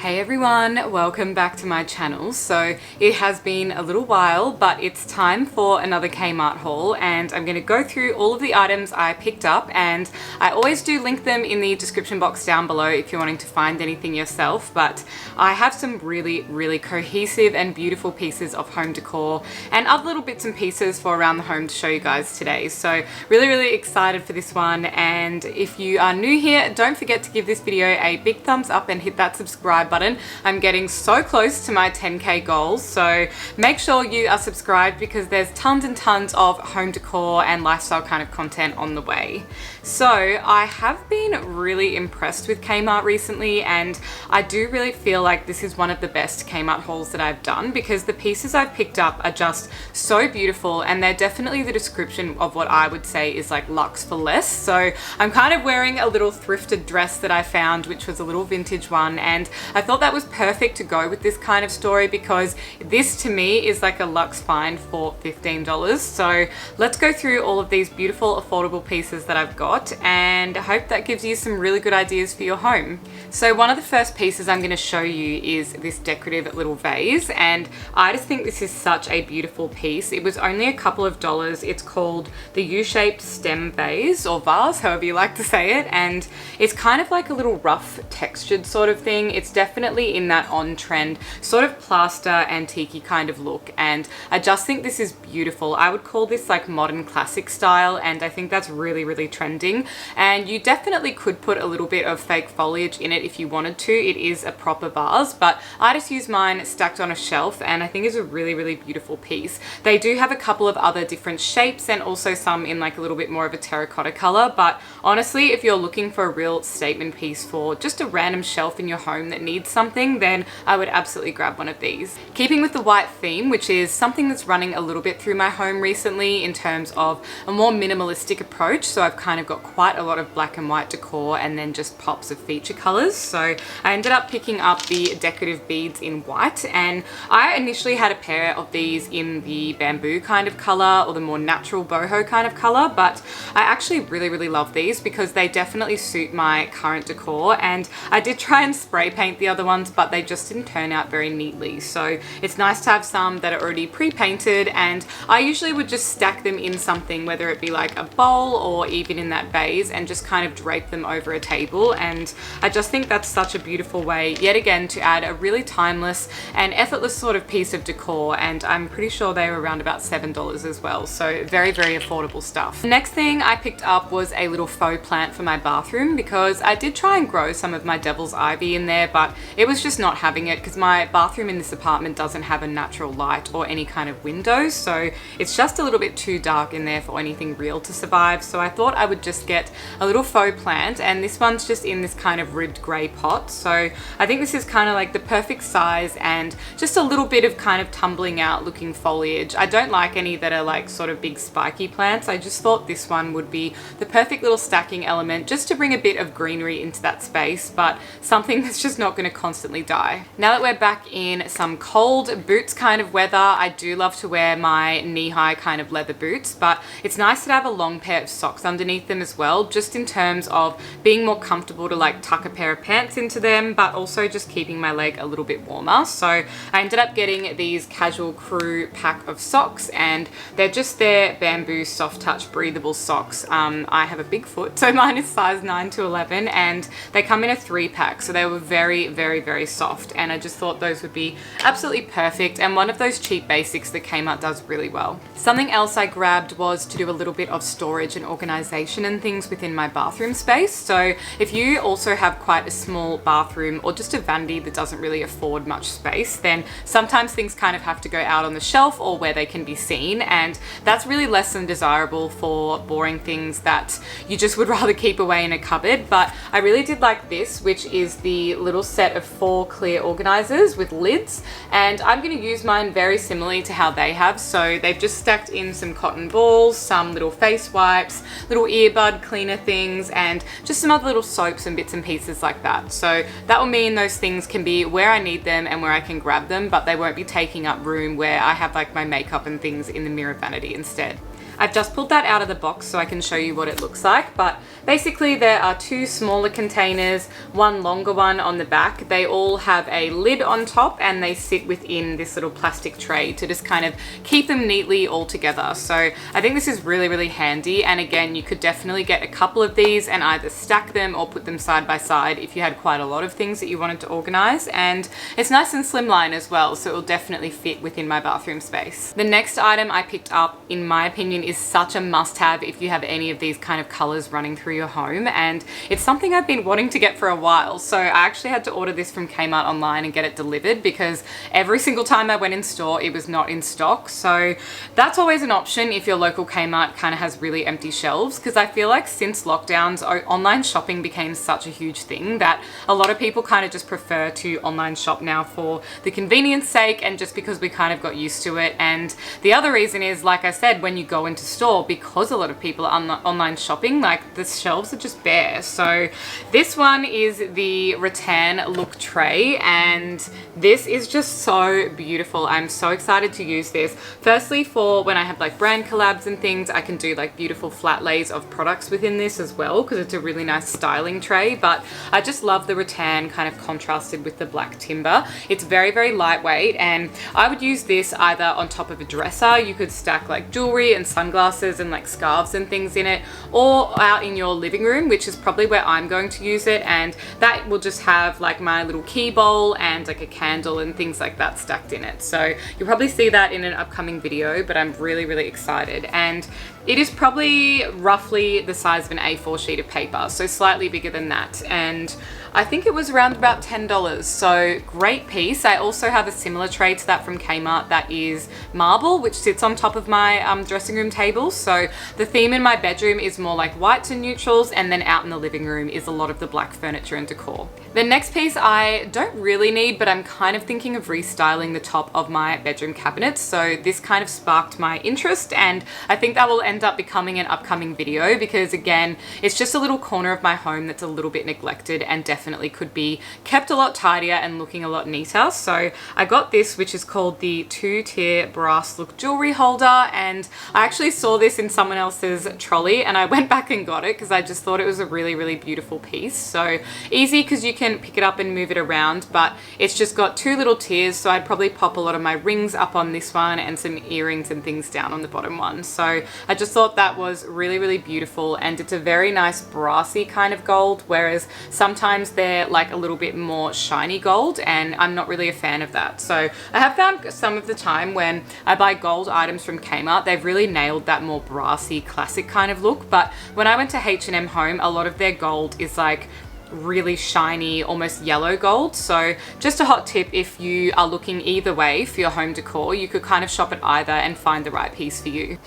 Hey everyone, welcome back to my channel. So it has been a little while, but it's time for another Kmart haul, and I'm going to go through all of the items I picked up, and I always do link them in the description box down below if you're wanting to find anything yourself. But I have some really cohesive and beautiful pieces of home decor and other little bits and pieces for around the home to show you guys today. So really excited for this one, and if you are new here, don't forget to give this video a big thumbs up and hit that subscribe button. I'm getting so close to my 10k goals, so make sure you are subscribed because there's tons and tons of home decor and lifestyle kind of content on the way. So I have been really impressed with Kmart recently, and I do really feel like this is one of the best Kmart hauls that I've done because the pieces I've picked up are just so beautiful, and they're definitely the description of what I would say is like luxe for less. So I'm kind of wearing a little thrifted dress that I found, which was a little vintage one, and I thought that was perfect to go with this kind of story because this to me is like a luxe find for $15. So let's go through all of these beautiful affordable pieces that I've got, and I hope that gives you some really good ideas for your home. So one of the first pieces I'm going to show you is this decorative little vase, and I just think this is such a beautiful piece. It was only a couple of dollars. It's called the U-shaped stem vase, or vase, however you like to say it, and it's kind of like a little rough textured sort of thing. It's definitely in that on-trend sort of plaster antique kind of look, and I just think this is beautiful. I would call this like modern classic style, and I think that's really trending, and you definitely could put a little bit of fake foliage in it if you wanted to. It is a proper vase, but I just use mine stacked on a shelf, and I think it's a really beautiful piece. They do have a couple of other different shapes and also some in like a little bit more of a terracotta color, but honestly, if you're looking for a real statement piece for just a random shelf in your home that needs something, then I would absolutely grab one of these. Keeping with the white theme, which is something that's running a little bit through my home recently in terms of a more minimalistic approach, so I've kind of got quite a lot of black and white decor and then just pops of feature colors. So I ended up picking up the decorative beads in white, and I initially had a pair of these in the bamboo kind of color or the more natural boho kind of color, but I actually really love these because they definitely suit my current decor, and I did try and spray paint the other ones, but they just didn't turn out very neatly. So it's nice to have some that are already pre-painted, and I usually would just stack them in something, whether it be like a bowl or even in that vase, and just kind of drape them over a table. And I just think that's such a beautiful way yet again to add a really timeless and effortless sort of piece of decor, and I'm pretty sure they were around about $7 as well, so very affordable stuff. The next thing I picked up was a little faux plant for my bathroom because I did try and grow some of my devil's ivy in there, but it was just not having it because my bathroom in this apartment doesn't have a natural light or any kind of windows, so it's just a little bit too dark in there for anything real to survive. So I thought I would just get a little faux plant, and this one's just in this kind of ribbed grey pot. So I think this is kind of like the perfect size and just a little bit of kind of tumbling out looking foliage. I don't like any that are like sort of big spiky plants. I just thought this one would be the perfect little stacking element just to bring a bit of greenery into that space, but something that's just not going to constantly die. Now that we're back in some cold boots kind of weather, I do love to wear my knee-high kind of leather boots, but it's nice to have a long pair of socks underneath them as well, just in terms of being more comfortable to like tuck a pair of pants into them, but also just keeping my leg a little bit warmer. So I ended up getting these casual crew pack of socks, and they're just their bamboo soft touch breathable socks. I have a big foot, so mine is size 9 to 11, and they come in a 3-pack, so they were very soft, and I just thought those would be absolutely perfect, and one of those cheap basics that Kmart does really well. Something else I grabbed was to do a little bit of storage and organization and things within my bathroom space. So if you also have quite a small bathroom or just a vanity that doesn't really afford much space, then sometimes things kind of have to go out on the shelf or where they can be seen, and that's really less than desirable for boring things that you just would rather keep away in a cupboard. But I really did like this, which is the little set of 4 clear organizers with lids, and I'm going to use mine very similarly to how they have. So they've just stacked in some cotton balls, some little face wipes, little earbud cleaner things, and just some other little soaps and bits and pieces like that. So that will mean those things can be where I need them and where I can grab them, but they won't be taking up room where I have like my makeup and things in the mirror vanity instead. I've just pulled that out of the box so I can show you what it looks like, but basically there are two smaller containers, one longer one on the back. They all have a lid on top and they sit within this little plastic tray to just kind of keep them neatly all together. So I think this is really, really handy. And again, you could definitely get a couple of these and either stack them or put them side by side if you had quite a lot of things that you wanted to organize. And it's nice and slimline as well, so it will definitely fit within my bathroom space. The next item I picked up, in my opinion, is such a must-have if you have any of these kind of colors running through your home, and it's something I've been wanting to get for a while. So I actually had to order this from Kmart online and get it delivered because every single time I went in store it was not in stock. So that's always an option if your local Kmart kind of has really empty shelves, because I feel like since lockdowns, online shopping became such a huge thing that a lot of people kind of just prefer to online shop now for the convenience sake and just because we kind of got used to it. And the other reason is, like I said, when you go into store, because a lot of people are online shopping, like the shelves are just bare. So this one is the rattan look tray, and this is just so beautiful. I'm so excited to use this. Firstly, for when I have like brand collabs and things, I can do like beautiful flat lays of products within this as well, because it's a really nice styling tray. But I just love the rattan kind of contrasted with the black timber. It's very, very lightweight, and I would use this either on top of a dresser. You could stack like jewelry and sunglasses and like scarves and things in it, or out in your living room, which is probably where I'm going to use it. And that will just have like my little key bowl and like a candle and things like that stacked in it. So you'll probably see that in an upcoming video, but I'm really, really excited. And it is probably roughly the size of an A4 sheet of paper, so slightly bigger than that. And I think it was around about $10, so great piece. I also have a similar tray to that from Kmart that is marble, which sits on top of my dressing room table. So the theme in my bedroom is more like whites and neutrals, and then out in the living room is a lot of the black furniture and decor. The next piece I don't really need, but I'm kind of thinking of restyling the top of my bedroom cabinets. So this kind of sparked my interest, and I think that will end up becoming an upcoming video, because again, it's just a little corner of my home that's a little bit neglected and definitely could be kept a lot tidier and looking a lot neater. So I got this, which is called the 2-tier brass look jewelry holder, and I actually saw this in someone else's trolley and I went back and got it because I just thought it was a really, really beautiful piece. So easy because you can pick it up and move it around, but it's just got two little tiers, so I'd probably pop a lot of my rings up on this one and some earrings and things down on the bottom one. So I just thought that was really, really beautiful, and it's a very nice brassy kind of gold, whereas sometimes they're like a little bit more shiny gold, and I'm not really a fan of that. So I have found some of the time when I buy gold items from Kmart, they've really nailed that more brassy classic kind of look. But when I went to H&M Home, a lot of their gold is like really shiny, almost yellow gold. So just a hot tip, if you are looking either way for your home decor, you could kind of shop at either and find the right piece for you.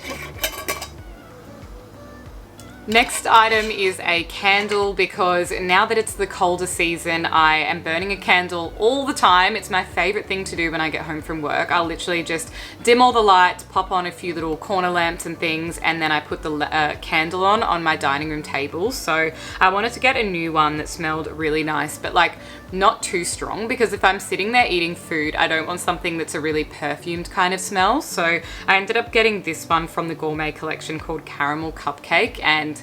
Next item is a candle, because now that it's the colder season, I am burning a candle all the time. It's my favorite thing to do when I get home from work. I'll literally just dim all the lights, pop on a few little corner lamps and things, and then I put the candle on my dining room table. So I wanted to get a new one that smelled really nice, but like not too strong, because if I'm sitting there eating food, I don't want something that's a really perfumed kind of smell. So I ended up getting this one from the Gourmet collection called Caramel Cupcake, and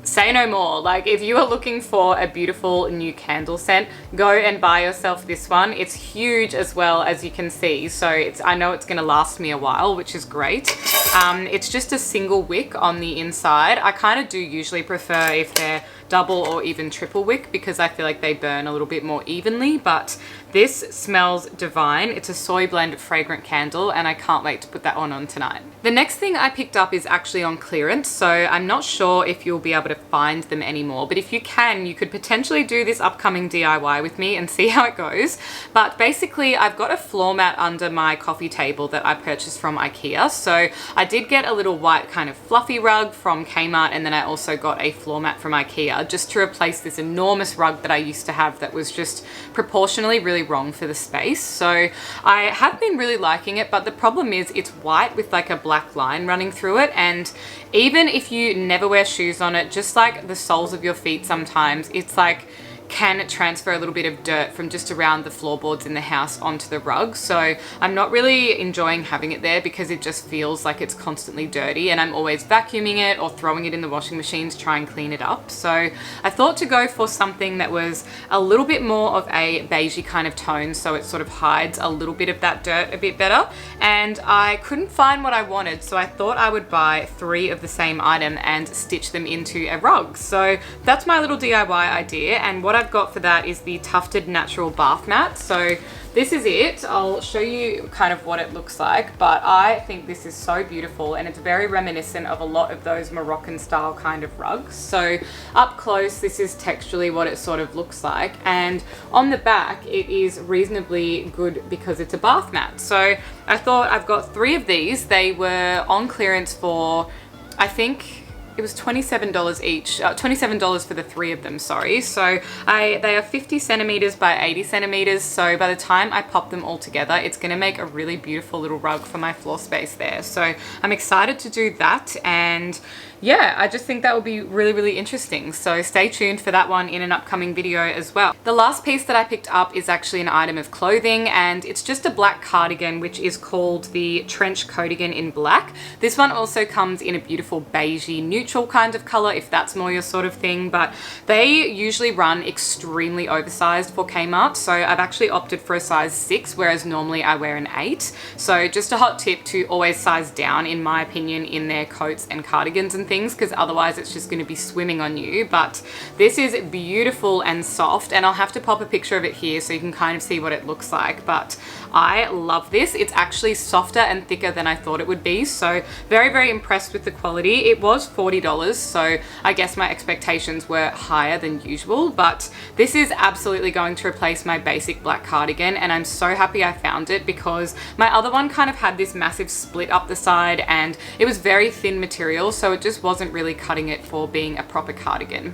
say no more. Like, if you are looking for a beautiful new candle scent, go and buy yourself this one. It's huge as well, as you can see, so I know it's going to last me a while, which is great. It's just a single wick on the inside. I kind of do usually prefer if they're double or even triple wick, because I feel like they burn a little bit more evenly, but this smells divine. It's a soy blend fragrant candle, and I can't wait to put that one on tonight. The next thing I picked up is actually on clearance, so I'm not sure if you'll be able to find them anymore, but if you can, you could potentially do this upcoming DIY with me and see how it goes. But basically, I've got a floor mat under my coffee table that I purchased from IKEA. So I did get a little white kind of fluffy rug from Kmart, and then I also got a floor mat from IKEA just to replace this enormous rug that I used to have that was just proportionally really wrong for the space. So I have been really liking it, but the problem is it's white with like a black line running through it, and even if you never wear shoes on it, just like the soles of your feet sometimes, it's like can transfer a little bit of dirt from just around the floorboards in the house onto the rug. So I'm not really enjoying having it there because it just feels like it's constantly dirty, and I'm always vacuuming it or throwing it in the washing machine to try and clean it up. So I thought to go for something that was a little bit more of a beigey kind of tone, so it sort of hides a little bit of that dirt a bit better. And I couldn't find what I wanted, so I thought I would buy 3 of the same item and stitch them into a rug. So that's my little DIY idea, and what I've got for that is the tufted natural bath mat. So this is it. I'll show you kind of what it looks like, but I think this is so beautiful, and it's very reminiscent of a lot of those Moroccan style kind of rugs. So up close, this is texturally what it sort of looks like, and on the back it is reasonably good because it's a bath mat. So I thought I've got 3 of these. They were on clearance for, I think it was $27 each, $27 for the 3 of them, sorry. So they are 50 centimeters by 80 centimeters. So by the time I pop them all together, it's gonna make a really beautiful little rug for my floor space there. So I'm excited to do that, and yeah, I just think that will be really, really interesting. So stay tuned for that one in an upcoming video as well. The last piece that I picked up is actually an item of clothing, and it's just a black cardigan, which is called the Trench Coatigan in black. This one also comes in a beautiful beigey neutral kind of color, if that's more your sort of thing, but they usually run extremely oversized for Kmart. So I've actually opted for a size 6, whereas normally I wear an 8. So just a hot tip to always size down, in my opinion, in their coats and cardigans and things, because otherwise it's just going to be swimming on you. But this is beautiful and soft, and I'll have to pop a picture of it here so you can kind of see what it looks like. But I love this. It's actually softer and thicker than I thought it would be, so very, very impressed with the quality. It was $40, so I guess my expectations were higher than usual, but this is absolutely going to replace my basic black cardigan, and I'm so happy I found it because my other one kind of had this massive split up the side, and it was very thin material, so it just wasn't really cutting it for being a proper cardigan.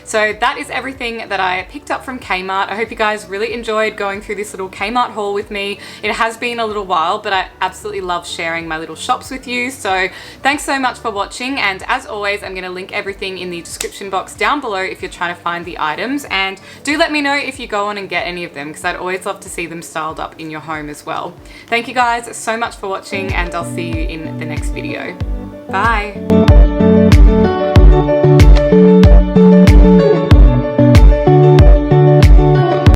So that is everything that I picked up from Kmart. I hope you guys really enjoyed going through this little Kmart haul with me. It has been a little while, but I absolutely love sharing my little shops with you. So thanks so much for watching, and as always, I'm going to link everything in the description box down below if you're trying to find the items, and do let me know if you go on and get any of them, because I'd always love to see them styled up in your home as well. Thank you guys so much for watching, and I'll see you in the next video. Bye!